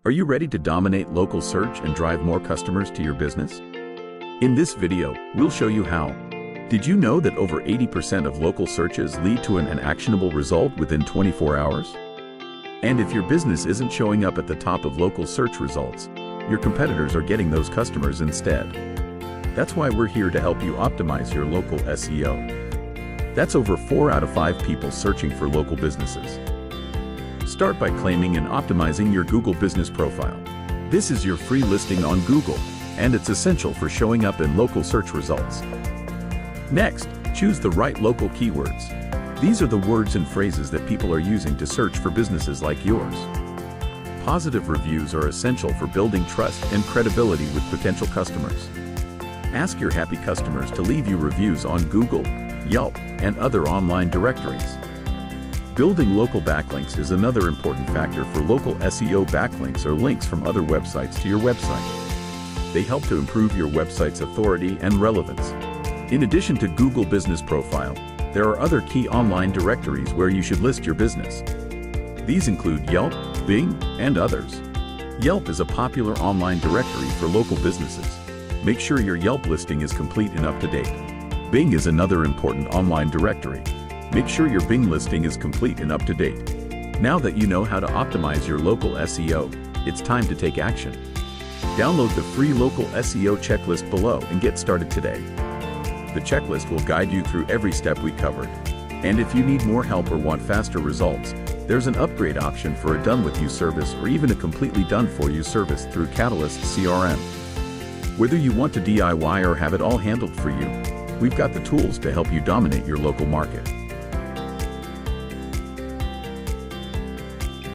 Are you ready to dominate local search and drive more customers to your business? In this video, we'll show you how. Did you know that over 80% of local searches lead to an actionable result within 24 hours? And if your business isn't showing up at the top of local search results, your competitors are getting those customers instead. That's why we're here to help you optimize your local SEO. That's over 4 out of 5 people searching for local businesses. Start by claiming and optimizing your Google business profile. This is your free listing on Google, and it's essential for showing up in local search results. Next, choose the right local keywords. These are the words and phrases that people are using to search for businesses like yours. Positive reviews are essential for building trust and credibility with potential customers. Ask your happy customers to leave you reviews on Google, Yelp, and other online directories. Building local backlinks is another important factor for local SEO. Backlinks are links from other websites to your website. They help to improve your website's authority and relevance. In addition to Google Business Profile, there are other key online directories where you should list your business. These include Yelp, Bing, and others. Yelp is a popular online directory for local businesses. Make sure your Yelp listing is complete and up to date. Bing is another important online directory. Make sure your Bing listing is complete and up to date. Now that you know how to optimize your local SEO, it's time to take action. Download the free local SEO checklist below and get started today. The checklist will guide you through every step we covered. And if you need more help or want faster results, there's an upgrade option for a done-with-you service or even a completely done-for-you service through Catalyst CRM. Whether you want to DIY or have it all handled for you, we've got the tools to help you dominate your local market.